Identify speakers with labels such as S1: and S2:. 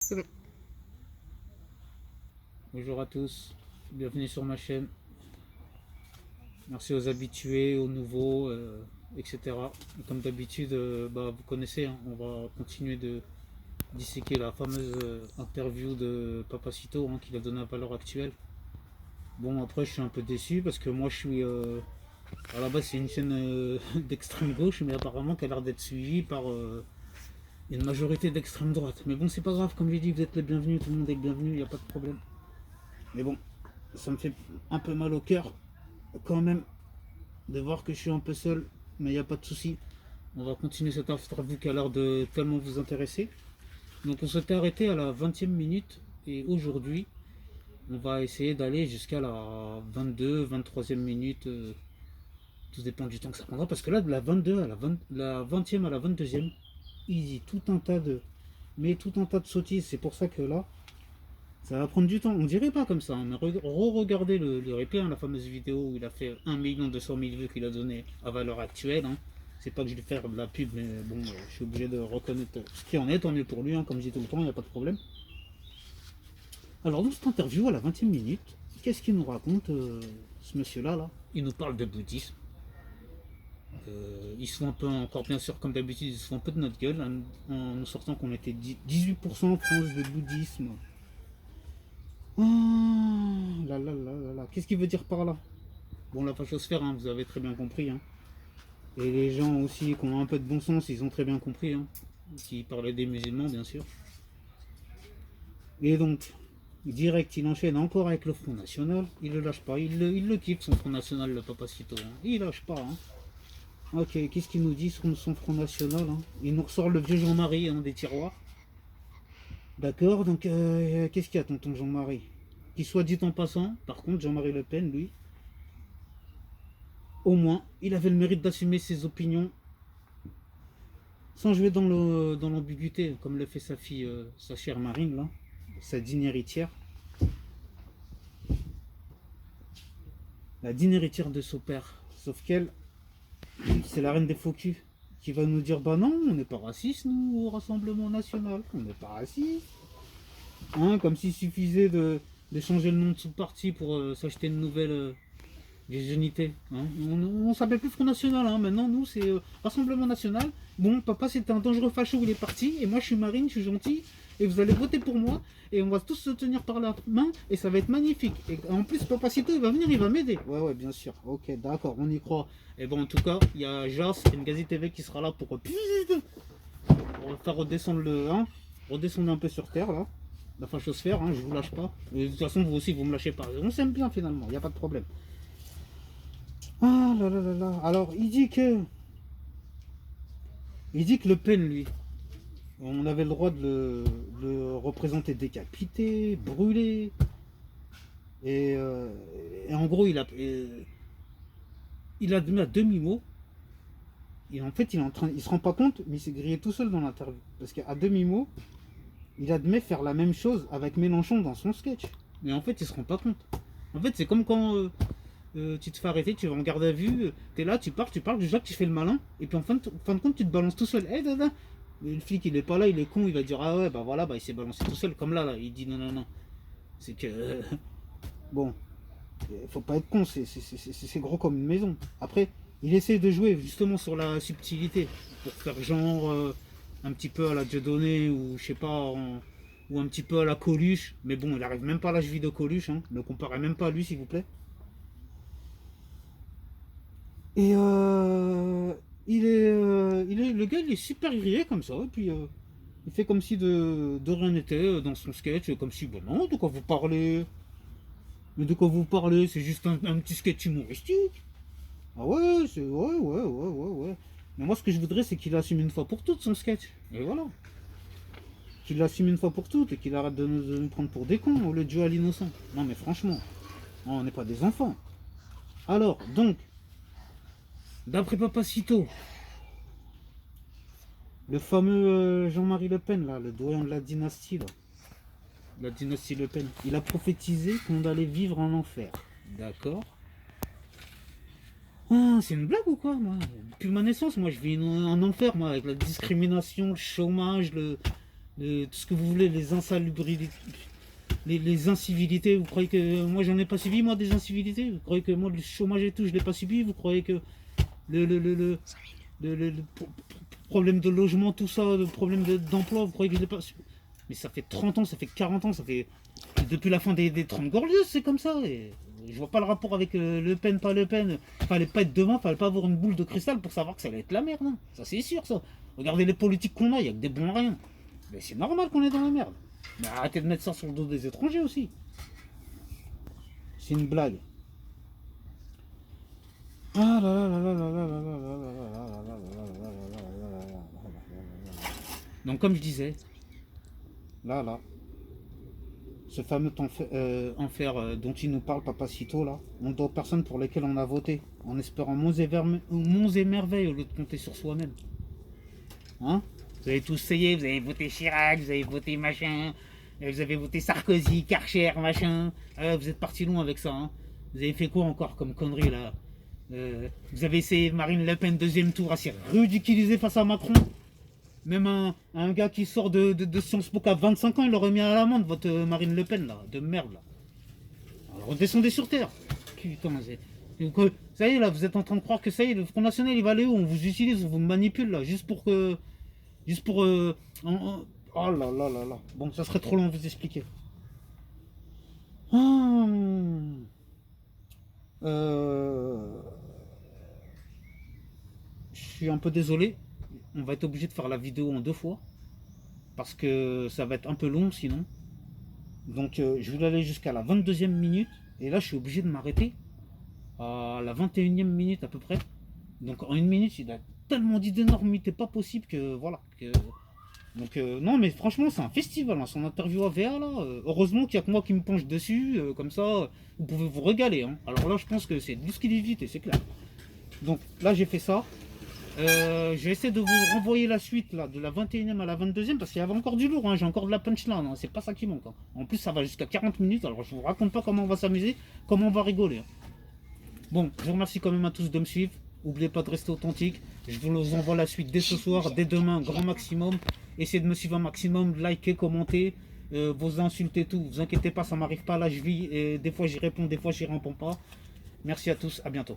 S1: C'est bon. Bonjour à tous, bienvenue sur ma chaîne. Merci aux habitués, aux nouveaux, etc. Et comme d'habitude, vous connaissez, hein, on va continuer de disséquer la fameuse interview de Papacito, hein, qu'il a donné à Valeurs Actuelles. Bon, après, je suis un peu déçu parce que moi, je suis. À la base, c'est une chaîne d'extrême gauche, mais apparemment, qui a l'air d'être suivie par une majorité d'extrême droite. Mais bon, c'est pas grave, comme j'ai dit, vous êtes les bienvenus, tout le monde est le bienvenu, il n'y a pas de problème. Mais bon, ça me fait un peu mal au cœur quand même de voir que je suis un peu seul, mais il n'y a pas de souci. On va continuer cette interview qui a l'air de tellement vous intéresser. Donc on s'était arrêté à la 20e minute et aujourd'hui on va essayer d'aller jusqu'à la 22, 23e minute. Tout dépend du temps que ça prendra parce que là de la 22 à la 20e à la 22e, easy, tout un tas de sottises. C'est pour ça que là, ça va prendre du temps. On dirait pas comme ça, hein, mais re-regardez le replay, hein, la fameuse vidéo où il a fait 1 200 000 vues qu'il a donné à Valeur Actuelle. Hein. C'est pas que je vais faire de la pub, mais bon, je suis obligé de reconnaître ce qui en est, tant mieux pour lui, hein, comme je dis tout le temps, il n'y a pas de problème. Alors, dans cette interview, à la 20e minute, qu'est-ce qu'il nous raconte, ce monsieur-là là? Il nous parle de bouddhisme. Il se fout un peu, encore bien sûr, comme d'habitude, il se fout un peu de notre gueule en nous sortant qu'on était 18% en France de bouddhisme. Ah, là. Qu'est-ce qu'il veut dire par là? Bon, la fachosphère, hein, vous avez très bien compris. Hein. Et les gens aussi qui ont un peu de bon sens, ils ont très bien compris. Hein. Qui parlaient des musulmans, bien sûr. Et donc, direct, il enchaîne encore avec le Front National. Il le lâche pas. Il le kiffe, son Front National, le Papacito. Hein. Il lâche pas. Hein. Ok, qu'est-ce qu'il nous dit sur son Front National? Hein. Il nous ressort le vieux Jean-Marie, hein, des tiroirs. D'accord, donc qu'est-ce qu'il y a, tonton Jean-Marie? Qui soit dit en passant, par contre, Jean-Marie Le Pen, lui, au moins, il avait le mérite d'assumer ses opinions sans jouer dans l'ambiguïté, comme le fait sa fille, sa chère Marine, là, sa digne héritière. La digne héritière de son père. Sauf qu'elle, c'est la reine des faux culs, qui va nous dire, bah non, on n'est pas raciste, nous, au Rassemblement National. On n'est pas raciste. Hein, comme s'il suffisait de changer le nom de son parti pour s'acheter une nouvelle virginité. Hein. On s'appelle plus Front National, hein. Maintenant nous c'est Rassemblement National. Bon, papa c'était un dangereux facho où il est parti, et moi je suis Marine, je suis gentil, et vous allez voter pour moi, et on va tous se tenir par la main, et ça va être magnifique. Et en plus, Papacito il va venir, il va m'aider. Ouais, bien sûr, ok, d'accord, on y croit. Et bon, en tout cas, il y a Jas, Ngazi TV qui sera là pour faire redescendre redescendre un peu sur terre là. La fachosphère, hein, je vous lâche pas. Et de toute façon, vous aussi, vous me lâchez pas. On s'aime bien finalement, il n'y a pas de problème. Ah là là là là. Alors, il dit que Le Pen, lui, on avait le droit de le représenter décapité, brûlé. Et en gros, il admet à demi-mot. Et en fait, il se rend pas compte, mais il s'est grillé tout seul dans l'interview. Parce qu'à demi-mot, il admet faire la même chose avec Mélenchon dans son sketch. Mais en fait, il se rend pas compte. En fait, c'est comme quand tu te fais arrêter, tu vas en garde à vue, t'es là, tu parles, déjà tu fais le malin, et puis en fin de compte, tu te balances tout seul. Eh, dada. Mais le flic, il est pas là, il est con, il va dire, ah ouais, bah voilà, bah il s'est balancé tout seul, comme là, il dit non, non, non. C'est que. Bon, faut pas être con, c'est gros comme une maison. Après, il essaie de jouer justement sur la subtilité, pour faire genre un petit peu à la Dieudonné, ou je sais pas, ou un petit peu à la Coluche, mais bon, il arrive même pas à l'âge vie de Coluche, hein. Ne comparez même pas à lui, s'il vous plaît. Et le gars, il est super grillé comme ça, et puis il fait comme si de rien n'était dans son sketch, comme si, bon non, de quoi vous parlez? Mais de quoi vous parlez? C'est juste un petit sketch humoristique. Ah ouais, ouais. Mais moi, ce que je voudrais, c'est qu'il assume une fois pour toutes son sketch. Et voilà. Qu'il l'assume une fois pour toutes et qu'il arrête de nous prendre pour des cons au lieu de jouer à l'innocent. Non, mais franchement, on n'est pas des enfants. Alors, donc, d'après Papacito, le fameux Jean-Marie Le Pen, là, le doyen de la dynastie, là, la dynastie Le Pen, il a prophétisé qu'on allait vivre en enfer. D'accord. Ah, c'est une blague ou quoi, moi? Depuis ma naissance, moi, je vis en enfer, moi, avec la discrimination, le chômage, tout ce que vous voulez, les insalubrités, les incivilités. Vous croyez que moi j'en ai pas subi, moi, des incivilités? Vous croyez que moi le chômage et tout je l'ai pas subi? Vous croyez que le problème de logement, tout ça, le problème d'emploi, vous croyez que je l'ai pas subi? Mais ça fait 30 ans, ça fait 40 ans, ça fait depuis la fin des 30 glorieuses, c'est comme ça. Et je vois pas le rapport avec Le Pen, pas Le Pen. Fallait pas être devant, fallait pas avoir une boule de cristal pour savoir que ça allait être la merde. Hein. Ça c'est sûr ça. Regardez les politiques qu'on a, il y a que des bons à rien. Mais c'est normal qu'on est dans la merde. Mais arrêtez de mettre ça sur le dos des étrangers aussi. C'est une blague. Donc comme je disais, là, ce fameux enfer dont il nous parle, Papacito, là, on ne doit aux personnes pour lesquelles on a voté, en espérant monts et merveilles au lieu de compter sur soi-même. Hein? Vous avez tous essayé, vous avez voté Chirac, vous avez voté machin, vous avez voté Sarkozy, Karcher, machin. Vous êtes parti loin avec ça. Hein? Vous avez fait quoi encore comme connerie là? Vous avez essayé Marine Le Pen deuxième tour, à s'y ridiculiser face à Macron. Même un gars qui sort de Sciences Po à 25 ans, il l'aurait mis à l'amende, votre Marine Le Pen là, de merde là. Alors, redescendez sur terre. Putain, ça y est là, vous êtes en train de croire que ça y est, le Front National il va aller où? On vous utilise, on vous manipule là, juste pour que. Juste pour. Oh là là là là. Bon, ça serait trop long de vous expliquer. Je suis un peu désolé. On va être obligé de faire la vidéo en 2 fois. Parce que ça va être un peu long sinon. Donc je voulais aller jusqu'à la 22e minute. Et là je suis obligé de m'arrêter à la 21e minute à peu près. Donc en 1 minute il a tellement dit d'énormité pas possible que voilà. Donc non mais franchement c'est un festival, hein, son interview AVA là. Heureusement qu'il n'y a que moi qui me penche dessus. Comme ça vous pouvez vous régaler. Hein. Alors là je pense que c'est de l'exclusivité, c'est clair. Donc là j'ai fait ça. Je vais essayer de vous renvoyer la suite là, de la 21e à la 22e parce qu'il y avait encore du lourd, hein, j'ai encore de la punchline, hein, c'est pas ça qui manque. Hein. En plus ça va jusqu'à 40 minutes, alors je vous raconte pas comment on va s'amuser, comment on va rigoler. Hein. Bon, je vous remercie quand même à tous de me suivre, n'oubliez pas de rester authentique, je vous envoie la suite dès ce soir, dès demain, grand maximum. Essayez de me suivre un maximum, likez, commentez, vos insultes et tout, vous inquiétez pas, ça m'arrive pas, là je vis, et des fois j'y réponds, des fois j'y réponds pas. Merci à tous, à bientôt.